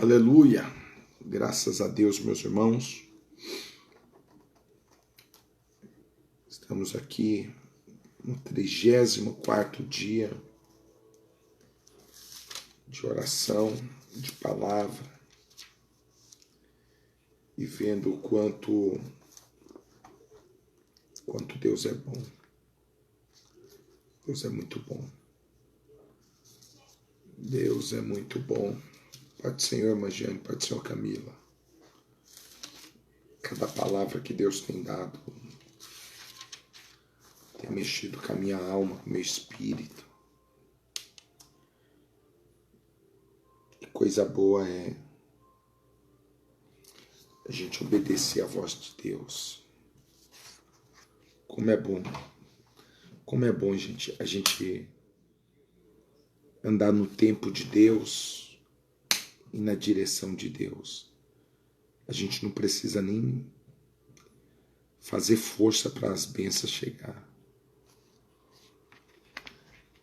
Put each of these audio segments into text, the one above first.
Aleluia! Graças a Deus, meus irmãos. Estamos aqui no 34º dia de oração, de palavra, e vendo o quanto Deus é bom. Deus é muito bom. Deus é muito bom. Pai do Senhor Magiane, Pai do Senhor Camila. Cada palavra que Deus tem dado tem mexido com a minha alma, com o meu espírito. Que coisa boa é a gente obedecer à voz de Deus. Como é bom. Como é bom, gente, a gente andar no tempo de Deus e na direção de Deus. A gente não precisa nem fazer força para as bênçãos chegar.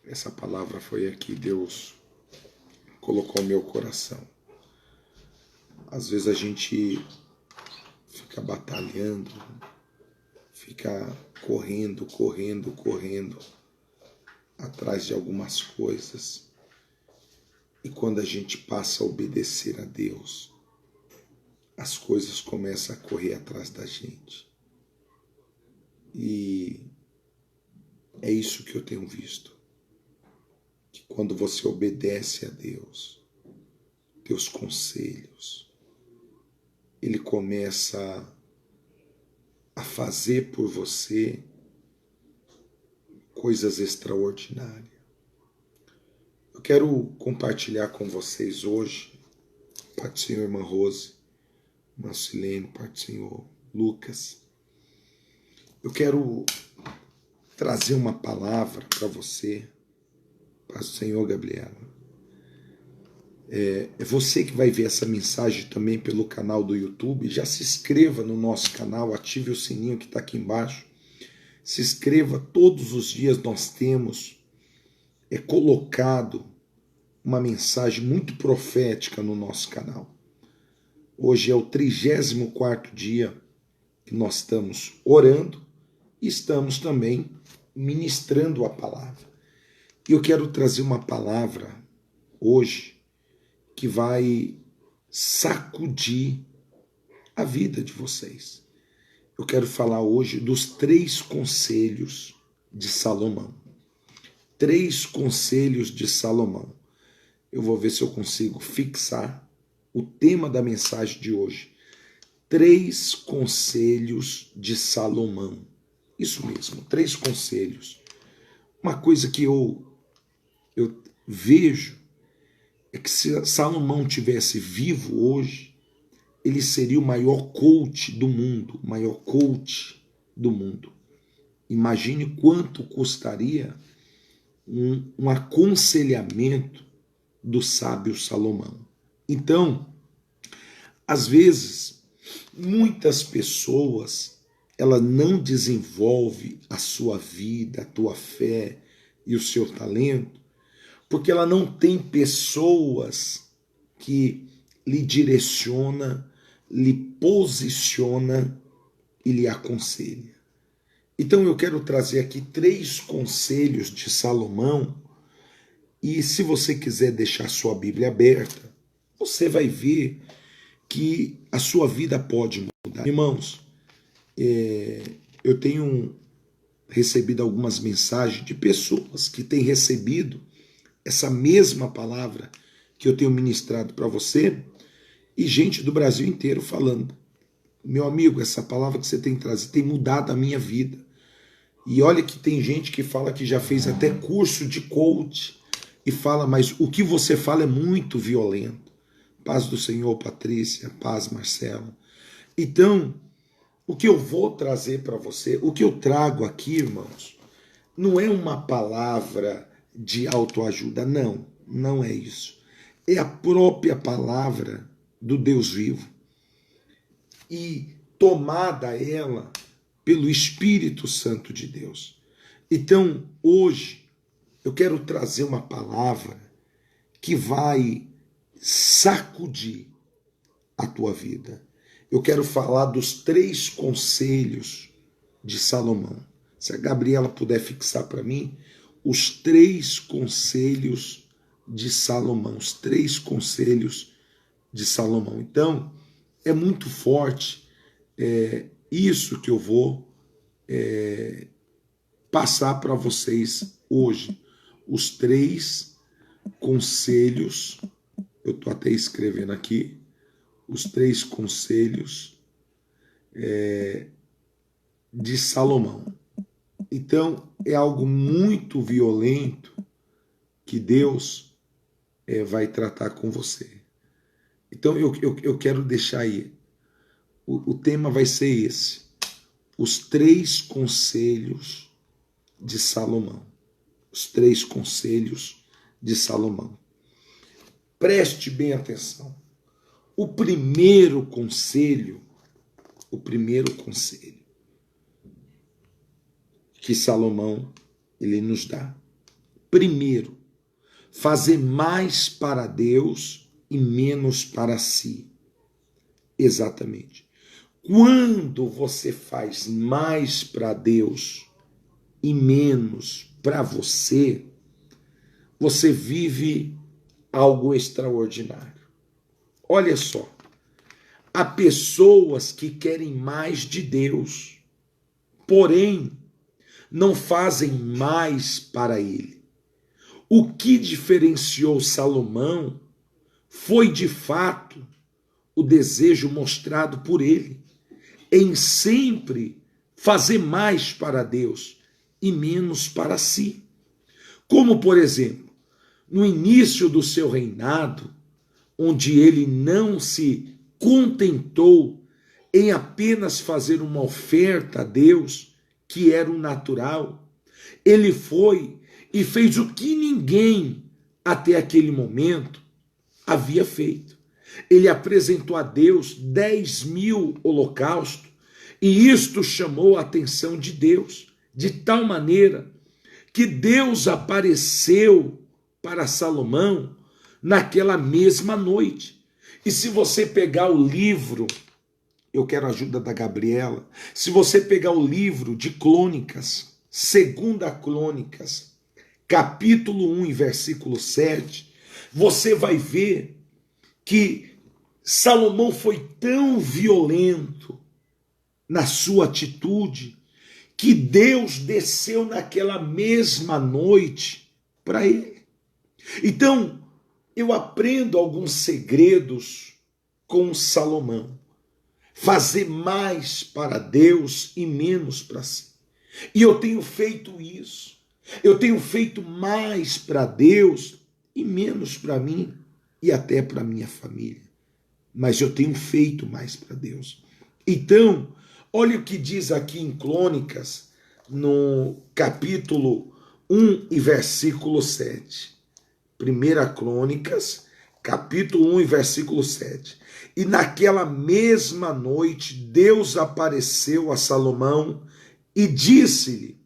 Essa palavra foi aqui, Deus colocou no meu coração. Às vezes a gente fica batalhando, fica correndo atrás de algumas coisas. E quando a gente passa a obedecer a Deus, as coisas começam a correr atrás da gente. E é isso que eu tenho visto. Que quando você obedece a Deus, teus conselhos, Ele começa a fazer por você coisas extraordinárias. Eu quero compartilhar com vocês hoje, Pai do Senhor, irmã Rose, irmã Silene, Pai do Senhor, Lucas. Eu quero trazer uma palavra para você, Pai do Senhor, Gabriela. É você que vai ver essa mensagem também pelo canal do YouTube. Já se inscreva no nosso canal, ative o sininho que está aqui embaixo. Se inscreva, todos os dias nós temos colocado uma mensagem muito profética no nosso canal. Hoje é o 34º dia que nós estamos orando e estamos também ministrando a palavra. E eu quero trazer uma palavra hoje que vai sacudir a vida de vocês. Eu quero falar hoje dos 3 conselhos de Salomão. 3 conselhos de Salomão. Eu vou ver se eu consigo fixar o tema da mensagem de hoje. 3 conselhos de Salomão. Isso mesmo, 3 conselhos. Uma coisa que eu vejo é que se Salomão tivesse vivo hoje, ele seria o maior coach do mundo. O maior coach do mundo. Imagine quanto custaria um aconselhamento do sábio Salomão. Então, às vezes, muitas pessoas, ela não desenvolve a sua vida, a tua fé e o seu talento, porque ela não tem pessoas que lhe direciona, lhe posiciona e lhe aconselha. Então eu quero trazer aqui 3 conselhos de Salomão, e se você quiser deixar sua Bíblia aberta, você vai ver que a sua vida pode mudar. Irmãos, eu tenho recebido algumas mensagens de pessoas que têm recebido essa mesma palavra que eu tenho ministrado para você, e gente do Brasil inteiro falando: meu amigo, essa palavra que você tem trazido tem mudado a minha vida. E olha que tem gente que fala que já fez até curso de coach e fala, mas o que você fala é muito violento. Paz do Senhor, Patrícia, paz, Marcela. Então, o que eu vou trazer para você, o que eu trago aqui, irmãos, não é uma palavra de autoajuda, não é isso. É a própria palavra do Deus vivo. E tomada ela pelo Espírito Santo de Deus. Então, hoje, eu quero trazer uma palavra que vai sacudir a tua vida. Eu quero falar dos 3 conselhos de Salomão. Se a Gabriela puder fixar para mim, os 3 conselhos de Salomão. Os 3 conselhos de Salomão. Então, é muito forte isso que eu vou passar para vocês hoje. Os 3 conselhos, eu estou até escrevendo aqui, os 3 conselhos de Salomão. Então, é algo muito violento que Deus vai tratar com você. Então, eu quero deixar aí. O tema vai ser esse. Os 3 conselhos de Salomão. Os 3 conselhos de Salomão. Preste bem atenção. O primeiro conselho que Salomão ele nos dá. Primeiro, fazer mais para Deus e menos para si. Exatamente. Quando você faz mais para Deus e menos para você, você vive algo extraordinário. Olha só, há pessoas que querem mais de Deus, porém não fazem mais para Ele. O que diferenciou Salomão foi de fato o desejo mostrado por ele em sempre fazer mais para Deus e menos para si. Como, por exemplo, no início do seu reinado, onde ele não se contentou em apenas fazer uma oferta a Deus, que era o natural, ele foi e fez o que ninguém até aquele momento havia feito. Ele apresentou a Deus 10.000 holocaustos, e isto chamou a atenção de Deus, de tal maneira que Deus apareceu para Salomão naquela mesma noite. E se você pegar o livro, eu quero a ajuda da Gabriela, se você pegar o livro de Crônicas, 2 Crônicas, capítulo 1 e versículo 7, você vai ver que Salomão foi tão violento na sua atitude que Deus desceu naquela mesma noite para ele. Então, eu aprendo alguns segredos com Salomão. Fazer mais para Deus e menos para si. E eu tenho feito isso. Eu tenho feito mais para Deus e menos para mim e até para minha família. Mas eu tenho feito mais para Deus. Então, olha o que diz aqui em Crônicas, no capítulo 1 e versículo 7. 1 Crônicas, capítulo 1 e versículo 7. E naquela mesma noite, Deus apareceu a Salomão e disse-lhe: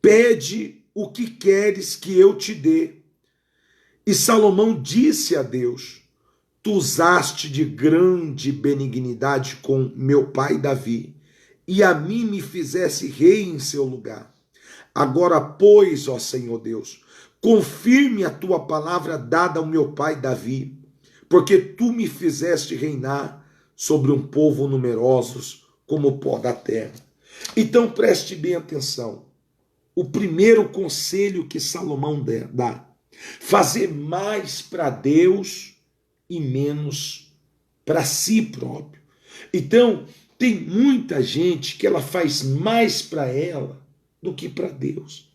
pede o que queres que eu te dê. E Salomão disse a Deus: tu usaste de grande benignidade com meu pai Davi, e a mim me fizesse rei em seu lugar. Agora, pois, ó Senhor Deus, confirme a tua palavra dada ao meu pai Davi, porque tu me fizeste reinar sobre um povo numerosos como o pó da terra. Então preste bem atenção. O primeiro conselho que Salomão dá: fazer mais para Deus e menos para si próprio. Então, tem muita gente que ela faz mais para ela do que para Deus.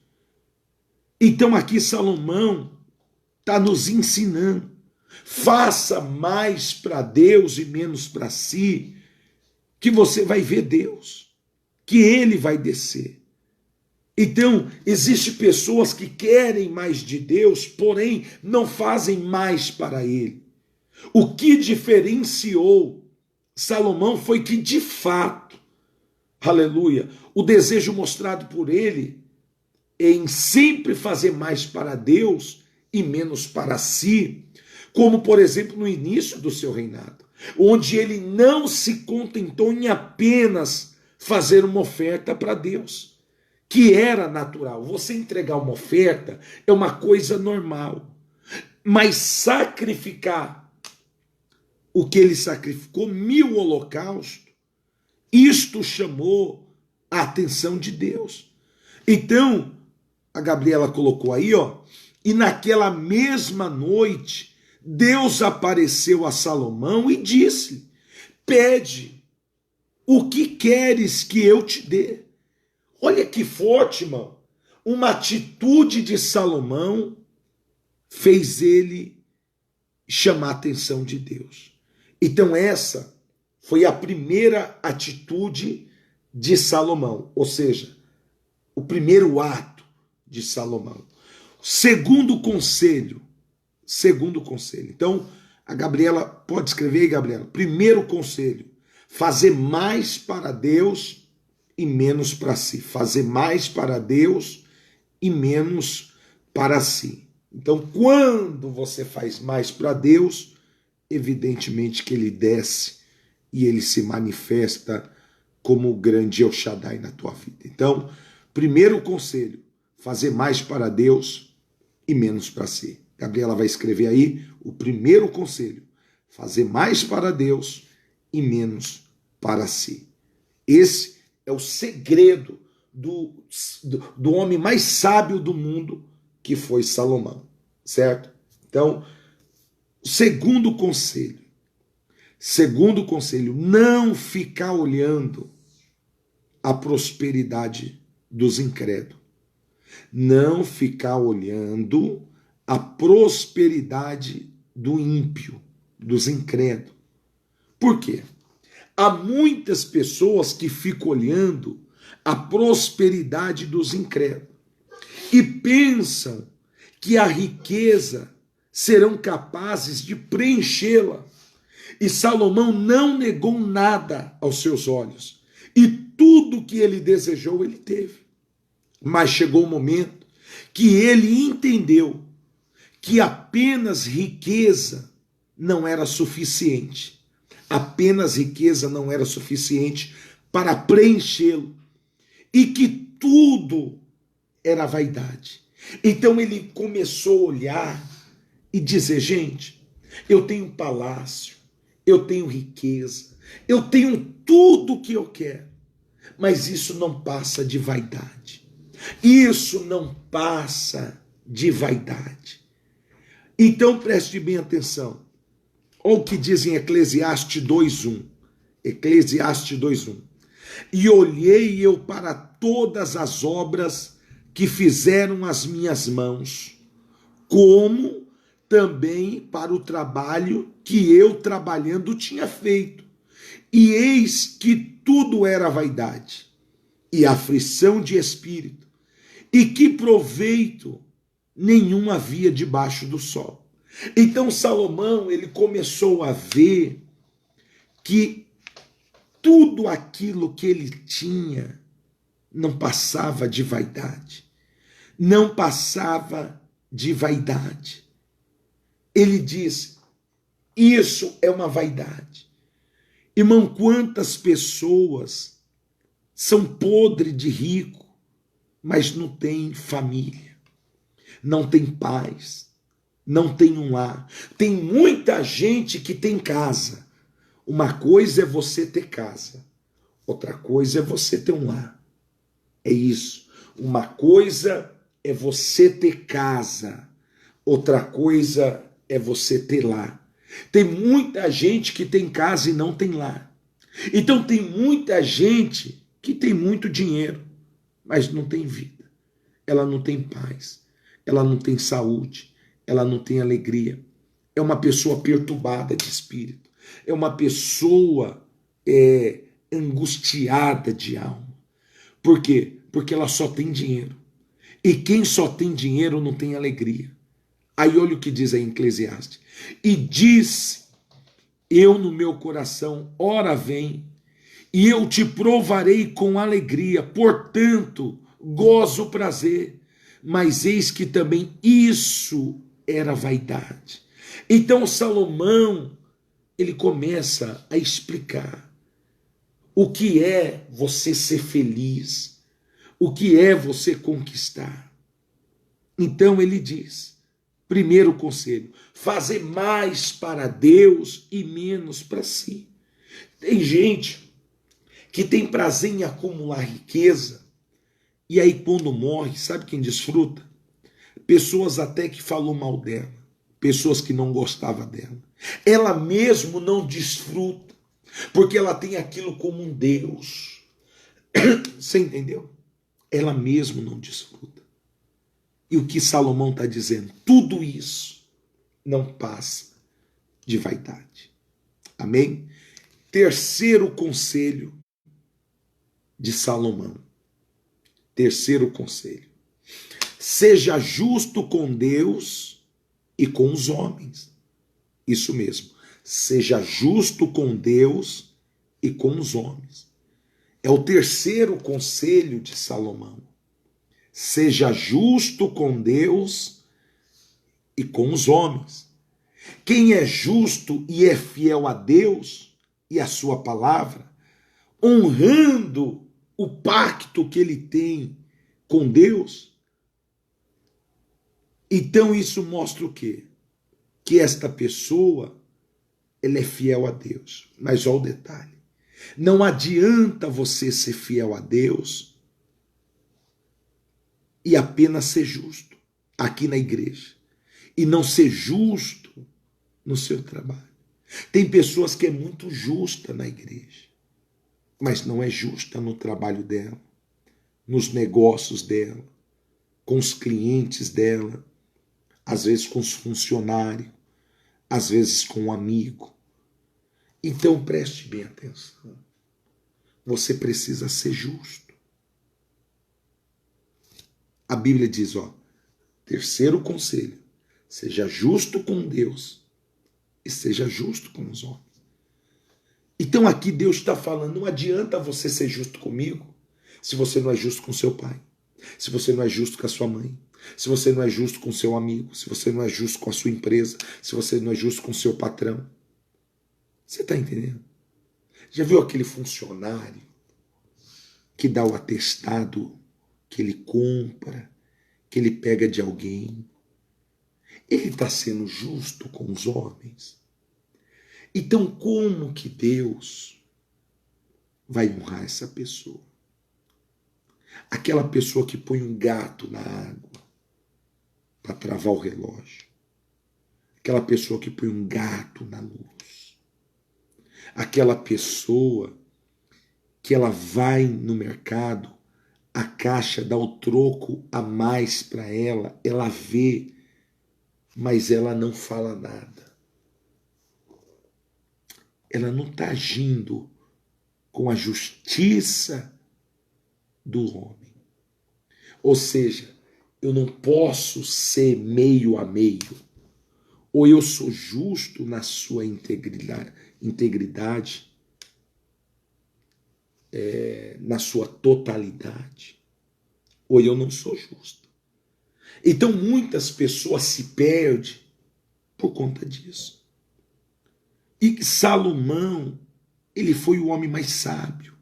Então aqui Salomão está nos ensinando: faça mais para Deus e menos para si, que você vai ver Deus, que Ele vai descer. Então, existem pessoas que querem mais de Deus, porém não fazem mais para Ele. O que diferenciou Salomão foi que, de fato, aleluia, o desejo mostrado por ele em sempre fazer mais para Deus e menos para si, como por exemplo no início do seu reinado, onde ele não se contentou em apenas fazer uma oferta para Deus, que era natural. Você entregar uma oferta é uma coisa normal, mas sacrificar o que ele sacrificou, 1000 holocaustos, isto chamou a atenção de Deus. Então, a Gabriela colocou aí, ó, e naquela mesma noite, Deus apareceu a Salomão e disse: pede o que queres que eu te dê. Olha que forte, irmão. Uma atitude de Salomão fez ele chamar a atenção de Deus. Então essa foi a primeira atitude de Salomão, ou seja, o primeiro ato de Salomão. Segundo conselho. Então, a Gabriela, pode escrever aí, Gabriela. Primeiro conselho, fazer mais para Deus e menos para si. Fazer mais para Deus e menos para si. Então, quando você faz mais para Deus, evidentemente que ele desce e ele se manifesta como o grande El Shaddai na tua vida. Então, primeiro conselho, fazer mais para Deus e menos para si. Gabriela vai escrever aí o primeiro conselho, fazer mais para Deus e menos para si. Esse é o segredo do homem mais sábio do mundo, que foi Salomão, certo? Então, segundo conselho, não ficar olhando a prosperidade dos incrédulos. Não ficar olhando a prosperidade do ímpio, dos incrédulos. Por quê? Há muitas pessoas que ficam olhando a prosperidade dos incrédulos e pensam que a riqueza serão capazes de preenchê-la. E Salomão não negou nada aos seus olhos. E tudo que ele desejou, ele teve. Mas chegou o momento que ele entendeu que apenas riqueza não era suficiente. Apenas riqueza não era suficiente para preenchê-lo. E que tudo era vaidade. Então ele começou a olhar e dizer: gente, eu tenho palácio, eu tenho riqueza, eu tenho tudo o que eu quero, mas isso não passa de vaidade. Isso não passa de vaidade. Então preste bem atenção. Olha o que diz em Eclesiastes 2:1. Eclesiastes 2:1. E olhei eu para todas as obras que fizeram as minhas mãos, como também para o trabalho que eu trabalhando tinha feito. E eis que tudo era vaidade e aflição de espírito, e que proveito nenhum havia debaixo do sol. Então Salomão, ele começou a ver que tudo aquilo que ele tinha não passava de vaidade. Não passava de vaidade. Ele diz: isso é uma vaidade. Irmão, quantas pessoas são podres de rico, mas não têm família, não tem paz, não tem um lar. Tem muita gente que tem casa. Uma coisa é você ter casa, outra coisa é você ter um lar. É isso. Uma coisa é você ter casa, outra coisa é você ter lar. Tem muita gente que tem casa e não tem lar. Então tem muita gente que tem muito dinheiro, mas não tem vida. Ela não tem paz, ela não tem saúde, ela não tem alegria. É uma pessoa perturbada de espírito. É uma pessoa angustiada de alma. Por quê? Porque ela só tem dinheiro. E quem só tem dinheiro não tem alegria. Aí olha o que diz aí em Eclesiastes. E diz eu no meu coração: ora vem, e eu te provarei com alegria, portanto, gozo o prazer. Mas eis que também isso era vaidade. Então Salomão, ele começa a explicar o que é você ser feliz, o que é você conquistar. Então ele diz, primeiro conselho, fazer mais para Deus e menos para si. Tem gente que tem prazer em acumular riqueza, e aí quando morre, sabe quem desfruta? Pessoas até que falou mal dela, pessoas que não gostavam dela. Ela mesmo não desfruta, porque ela tem aquilo como um Deus. Você entendeu? Ela mesmo não desfruta. E o que Salomão está dizendo? Tudo isso não passa de vaidade. Amém? Terceiro conselho de Salomão. Terceiro conselho. Seja justo com Deus e com os homens. Isso mesmo. Seja justo com Deus e com os homens. É o terceiro conselho de Salomão. Seja justo com Deus e com os homens. Quem é justo e é fiel a Deus e a sua palavra, honrando o pacto que ele tem com Deus, então isso mostra o quê? Que esta pessoa, ela é fiel a Deus. Mas olha o detalhe. Não adianta você ser fiel a Deus e apenas ser justo aqui na igreja e não ser justo no seu trabalho. Tem pessoas que é muito justa na igreja, mas não é justa no trabalho dela, nos negócios dela, com os clientes dela, às vezes com os funcionários, às vezes com um amigo. Então preste bem atenção. Você precisa ser justo. A Bíblia diz, terceiro conselho, seja justo com Deus e seja justo com os homens. Então aqui Deus está falando, não adianta você ser justo comigo se você não é justo com seu pai, se você não é justo com a sua mãe, se você não é justo com seu amigo, se você não é justo com a sua empresa, se você não é justo com seu patrão. Você está entendendo? Já viu aquele funcionário que dá o atestado que ele compra, que ele pega de alguém? Ele está sendo justo com os homens? Então como que Deus vai honrar essa pessoa? Aquela pessoa que põe um gato na água para travar o relógio. Aquela pessoa que põe um gato na luz. Aquela pessoa que ela vai no mercado, a caixa dá o troco a mais para ela, ela vê, mas ela não fala nada. Ela não está agindo com a justiça do homem. Ou seja, eu não posso ser meio a meio. Ou eu sou justo na sua integridade, na sua totalidade, ou eu não sou justo. Então muitas pessoas se perdem por conta disso. E Salomão, ele foi o homem mais sábio.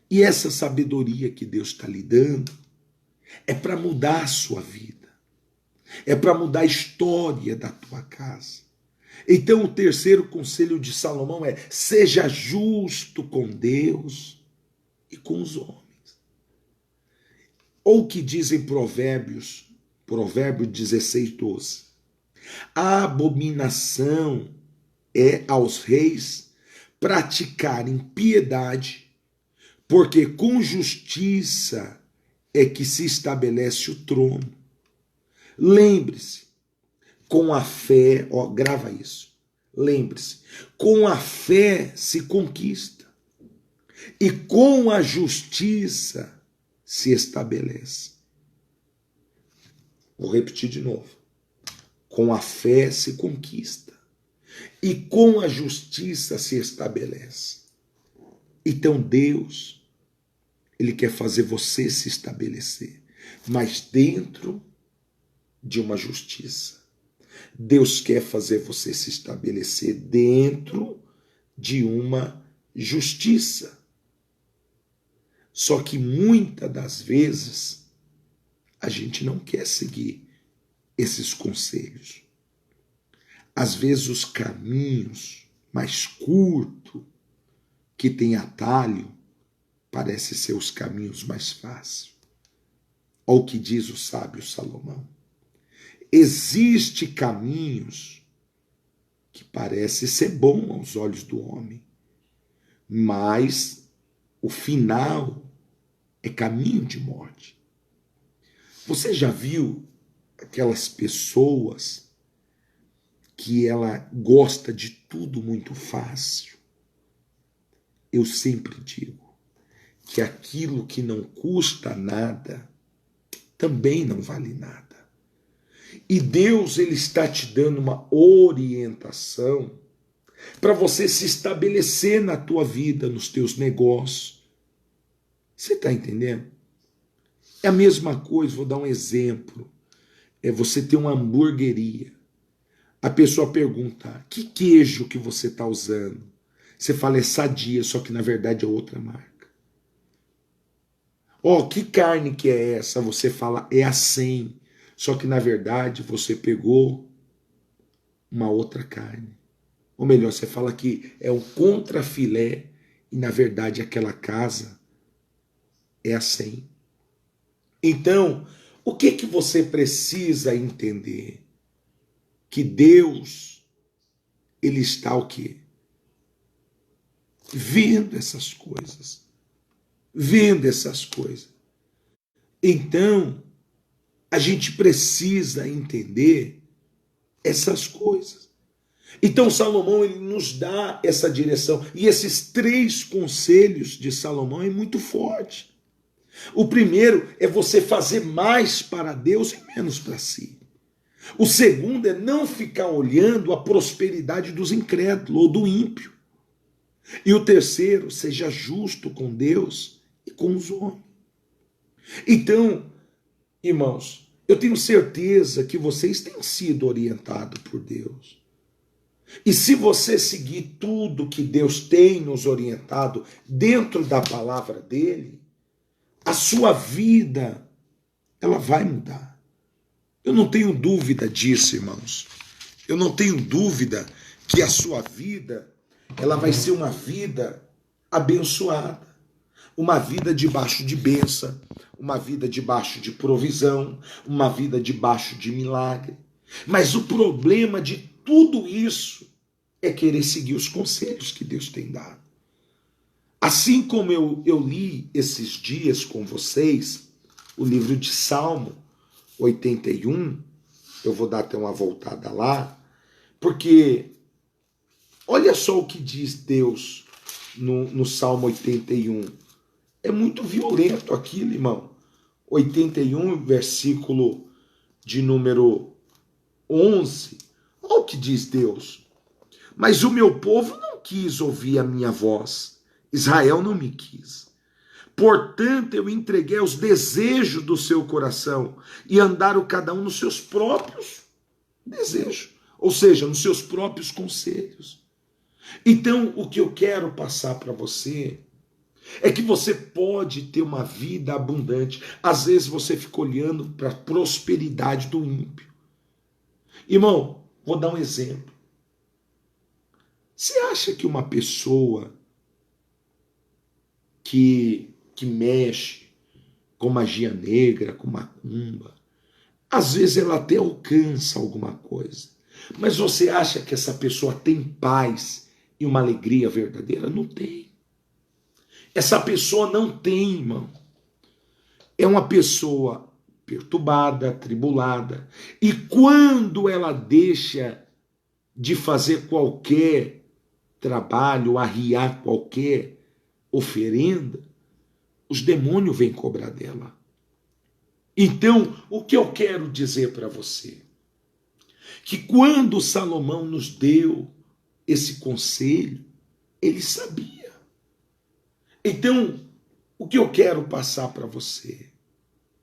E essa sabedoria que Deus está lhe dando é para mudar a sua vida. É para mudar a história da tua casa. Então o terceiro conselho de Salomão é: seja justo com Deus e com os homens. Ou que dizem Provérbios 16:12. A abominação é aos reis praticarem piedade, porque com justiça é que se estabelece o trono. Lembre-se, com a fé, grava isso. Lembre-se, com a fé se conquista e com a justiça se estabelece. Vou repetir de novo. Com a fé se conquista e com a justiça se estabelece. Então Deus, Ele quer fazer você se estabelecer, mas dentro de uma justiça, Deus quer fazer você se estabelecer dentro de uma justiça. Só que muitas das vezes a gente não quer seguir esses conselhos. Às vezes os caminhos mais curtos, que tem atalho, parecem ser os caminhos mais fáceis. Olha o que diz o sábio Salomão. Existem caminhos que parecem ser bons aos olhos do homem, mas o final é caminho de morte. Você já viu aquelas pessoas que ela gosta de tudo muito fácil? Eu sempre digo que aquilo que não custa nada também não vale nada. E Deus, ele está te dando uma orientação para você se estabelecer na tua vida, nos teus negócios. Você está entendendo? É a mesma coisa, vou dar um exemplo. É você ter uma hamburgueria. A pessoa pergunta, que queijo que você está usando? Você fala, é Sadia, só que na verdade é outra marca. Ó, que carne que é essa? Você fala, é a 100, só que na verdade você pegou uma outra carne. Ou melhor, você fala que é um contrafilé e na verdade aquela casa é a 100. Então, o que que você precisa entender? Que Deus, ele está o quê? Vendo essas coisas. Vendo essas coisas. Então, a gente precisa entender essas coisas. Então, Salomão, ele nos dá essa direção. E esses 3 conselhos de Salomão é muito forte. O primeiro é você fazer mais para Deus e menos para si. O segundo é não ficar olhando a prosperidade dos incrédulos ou do ímpio. E o terceiro, seja justo com Deus e com os homens. Então, irmãos, eu tenho certeza que vocês têm sido orientados por Deus. E se você seguir tudo que Deus tem nos orientado dentro da palavra dele, a sua vida, ela vai mudar. Eu não tenho dúvida disso, irmãos. Eu não tenho dúvida que a sua vida, ela vai ser uma vida abençoada. Uma vida debaixo de bênção, uma vida debaixo de provisão, uma vida debaixo de milagre. Mas o problema de tudo isso é querer seguir os conselhos que Deus tem dado. Assim como eu li esses dias com vocês, o livro de Salmo 81, eu vou dar até uma voltada lá, porque olha só o que diz Deus no Salmo 81. É muito violento aquilo, irmão. 81, versículo de número 11. Olha o que diz Deus. Mas o meu povo não quis ouvir a minha voz. Israel não me quis. Portanto, eu entreguei aos desejos do seu coração e andaram cada um nos seus próprios desejos. Ou seja, nos seus próprios conselhos. Então, o que eu quero passar para você é que você pode ter uma vida abundante. Às vezes você fica olhando para a prosperidade do ímpio. Irmão, vou dar um exemplo. Você acha que uma pessoa que mexe com magia negra, com macumba, às vezes ela até alcança alguma coisa, mas você acha que essa pessoa tem paz e uma alegria verdadeira? Não tem. Essa pessoa não tem, irmão. É uma pessoa perturbada, atribulada. E quando ela deixa de fazer qualquer trabalho, arriar qualquer oferenda, os demônios vêm cobrar dela. Então, o que eu quero dizer para você? Que quando Salomão nos deu esse conselho, ele sabia. Então, o que eu quero passar para você,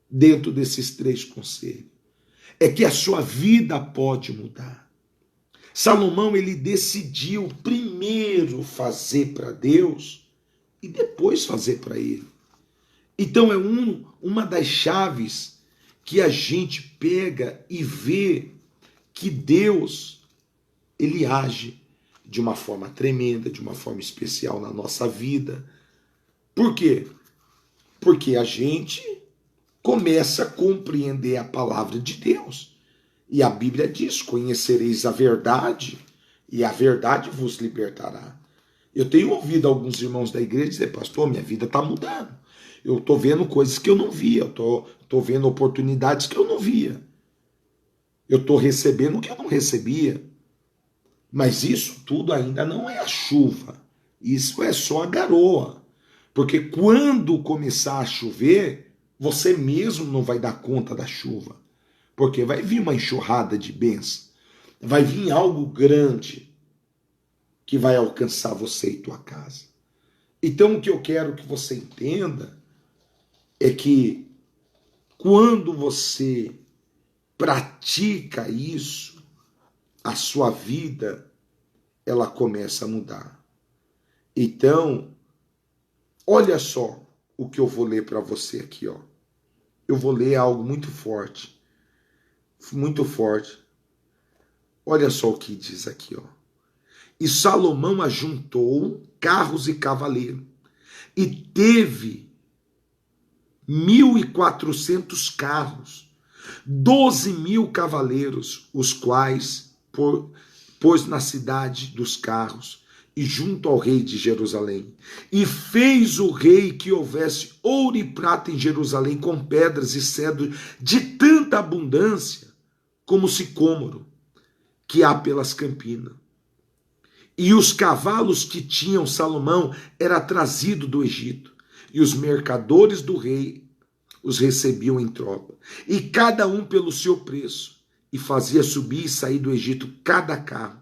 dentro desses 3 conselhos, é que a sua vida pode mudar. Salomão, ele decidiu primeiro fazer para Deus e depois fazer para ele. Então é uma das chaves que a gente pega e vê que Deus, ele age de uma forma tremenda, de uma forma especial na nossa vida. Por quê? Porque a gente começa a compreender a palavra de Deus. E a Bíblia diz: conhecereis a verdade, e a verdade vos libertará. Eu tenho ouvido alguns irmãos da igreja dizer: pastor, minha vida está mudando. Eu estou vendo coisas que eu não via, eu estou vendo oportunidades que eu não via. Eu estou recebendo o que eu não recebia. Mas isso tudo ainda não é a chuva. Isso é só a garoa. Porque quando começar a chover, você mesmo não vai dar conta da chuva. Porque vai vir uma enxurrada de bênçãos. Vai vir algo grande que vai alcançar você e tua casa. Então o que eu quero que você entenda é que quando você pratica isso, a sua vida, ela começa a mudar. Então, olha só o que eu vou ler para você aqui, ó. Eu vou ler algo muito forte. Muito forte. Olha só o que diz aqui, ó. E Salomão ajuntou carros e cavaleiros, e teve 1.400 carros, 12.000 cavaleiros, os quais pôs na cidade dos carros e junto ao rei de Jerusalém. E fez o rei que houvesse ouro e prata em Jerusalém, com pedras e cedro de tanta abundância como sicômoro que há pelas campinas. E os cavalos que tinham Salomão era trazido do Egito, e os mercadores do rei os recebiam em tropa, e cada um pelo seu preço, e fazia subir e sair do Egito cada carro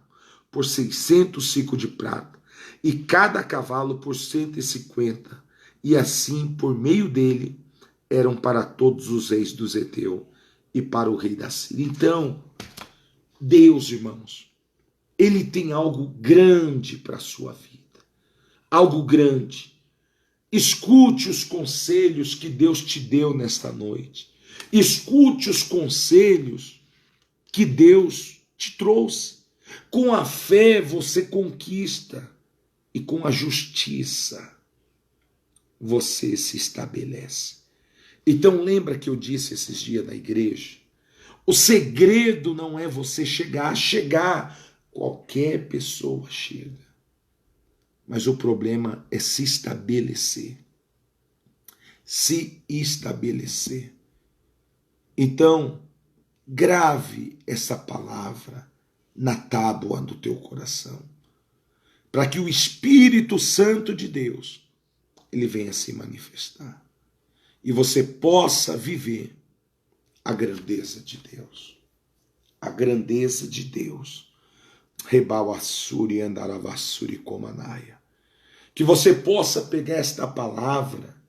por 600 sicos de prata, e cada cavalo por 150, e assim por meio dele eram para todos os reis dos Heteus e para o rei da Síria. Então, Deus, irmãos, ele tem algo grande para a sua vida, algo grande. Escute os conselhos que Deus te deu nesta noite. Escute os conselhos que Deus te trouxe. Com a fé você conquista e com a justiça você se estabelece. Então lembra que eu disse esses dias na igreja? O segredo não é você chegar. Qualquer pessoa chega. Mas o problema é se estabelecer. Se estabelecer. Então, grave essa palavra na tábua do teu coração, para que o Espírito Santo de Deus, ele venha se manifestar. E você possa viver a grandeza de Deus. A grandeza de Deus. Rebauassuri andaravassuri comanaia. Que você possa pegar esta palavra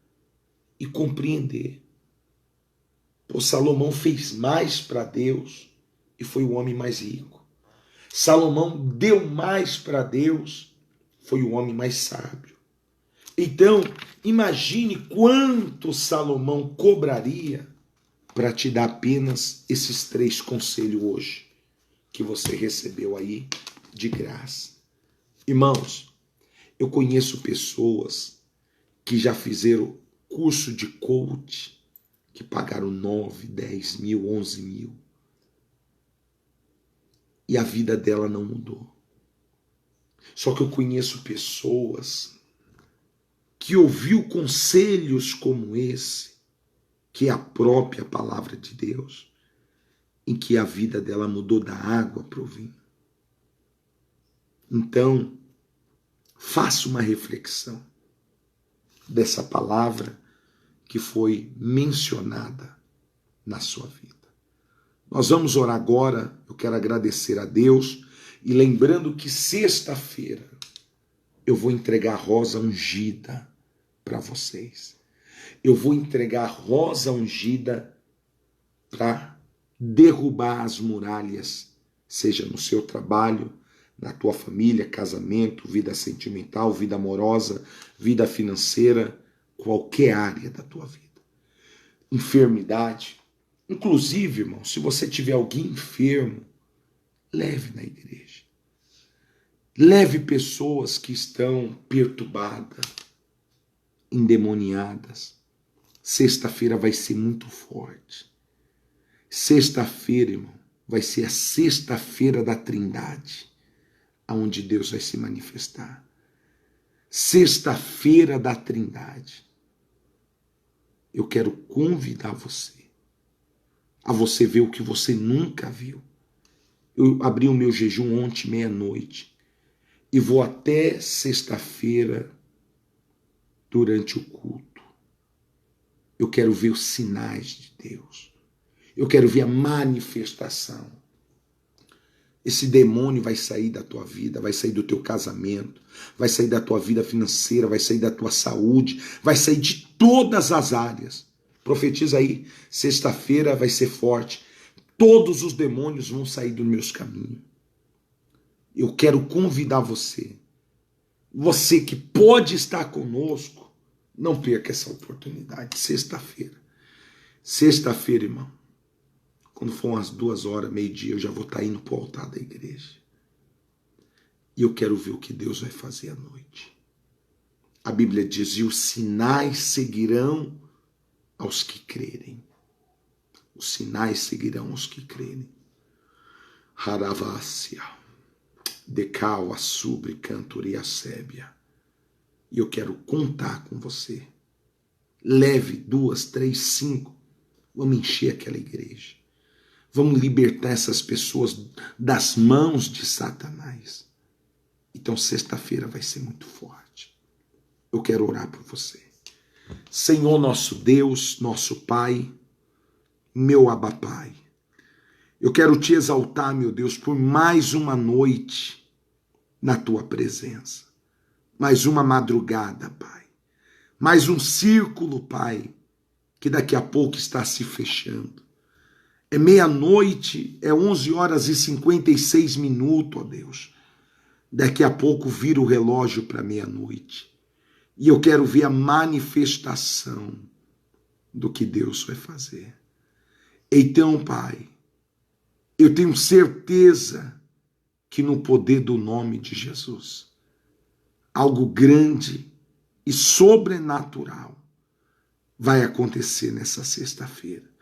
e compreender. O Salomão fez mais para Deus e foi o homem mais rico. Salomão deu mais para Deus, foi o homem mais sábio. Então, imagine quanto Salomão cobraria para te dar apenas esses 3 conselhos hoje, que você recebeu aí de graça. Irmãos, eu conheço pessoas que já fizeram curso de coach, que pagaram 9, 10 mil, 11 mil. E a vida dela não mudou. Só que eu conheço pessoas que ouviu conselhos como esse, que é a própria palavra de Deus, em que a vida dela mudou da água para o vinho. Então, faça uma reflexão dessa palavra que foi mencionada na sua vida. Nós vamos orar agora. Eu quero agradecer a Deus e lembrando que sexta-feira eu vou entregar a rosa ungida para vocês. Eu vou entregar a rosa ungida para derrubar as muralhas, seja no seu trabalho, na tua família, casamento, vida sentimental, vida amorosa, vida financeira, qualquer área da tua vida. Enfermidade. Inclusive, irmão, se você tiver alguém enfermo, leve na igreja. Leve pessoas que estão perturbadas, endemoniadas. Sexta-feira vai ser muito forte. Sexta-feira, irmão, vai ser a sexta-feira da Trindade, onde Deus vai se manifestar. Sexta-feira da Trindade. Eu quero convidar você a você ver o que você nunca viu. Eu abri o meu jejum ontem, meia-noite, e vou até sexta-feira durante o culto. Eu quero ver os sinais de Deus. Eu quero ver a manifestação. Esse demônio vai sair da tua vida, vai sair do teu casamento, vai sair da tua vida financeira, vai sair da tua saúde, vai sair de todas as áreas. Profetiza aí, sexta-feira vai ser forte. Todos os demônios vão sair dos meus caminhos. Eu quero convidar você que pode estar conosco, não perca essa oportunidade. Sexta-feira, irmão, quando for umas 2h, meio-dia, eu já vou estar indo para o altar da igreja. E eu quero ver o que Deus vai fazer à noite. A Bíblia diz, e os sinais seguirão aos que crerem. Os sinais seguirão aos que crerem. Haravácia, decau, assubre, cantoria, sébia. E eu quero contar com você. Leve 2, 3, 5. Vamos encher aquela igreja. Vamos libertar essas pessoas das mãos de Satanás. Então, sexta-feira vai ser muito forte. Eu quero orar por você. Senhor, nosso Deus, nosso Pai, meu Abba Pai, eu quero te exaltar, meu Deus, por mais uma noite na tua presença. Mais uma madrugada, Pai. Mais um círculo, Pai, que daqui a pouco está se fechando. É meia-noite, é 11h56, ó Deus. Daqui a pouco vira o relógio para meia-noite. E eu quero ver a manifestação do que Deus vai fazer. Então, Pai, eu tenho certeza que no poder do nome de Jesus, algo grande e sobrenatural vai acontecer nessa sexta-feira.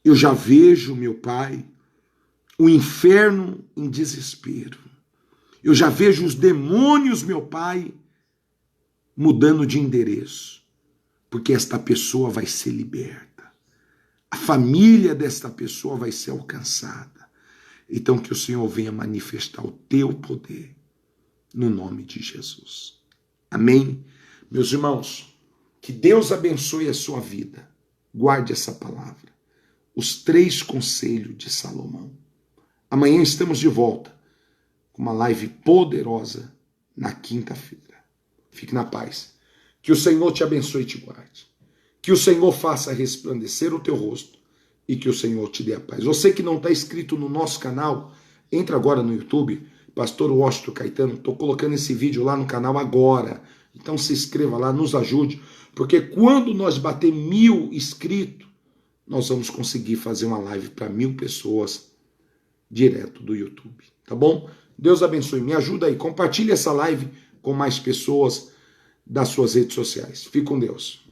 Eu já vejo, meu Pai, o inferno em desespero. Eu já vejo os demônios, meu Pai, mudando de endereço, porque esta pessoa vai ser liberta. A família desta pessoa vai ser alcançada. Então que o Senhor venha manifestar o teu poder no nome de Jesus. Amém? Meus irmãos, que Deus abençoe a sua vida. Guarde essa palavra. Os 3 conselhos de Salomão. Amanhã estamos de volta com uma live poderosa na quinta-feira. Fique na paz. Que o Senhor te abençoe e te guarde. Que o Senhor faça resplandecer o teu rosto e que o Senhor te dê a paz. Você que não está inscrito no nosso canal, entra agora no YouTube, Pastor Washington Caetano. Estou colocando esse vídeo lá no canal agora. Então se inscreva lá, nos ajude, porque quando nós bater 1000 inscritos, nós vamos conseguir fazer uma live para 1000 pessoas direto do YouTube, tá bom? Deus abençoe, me ajuda aí, compartilhe essa live com mais pessoas das suas redes sociais. Fique com Deus.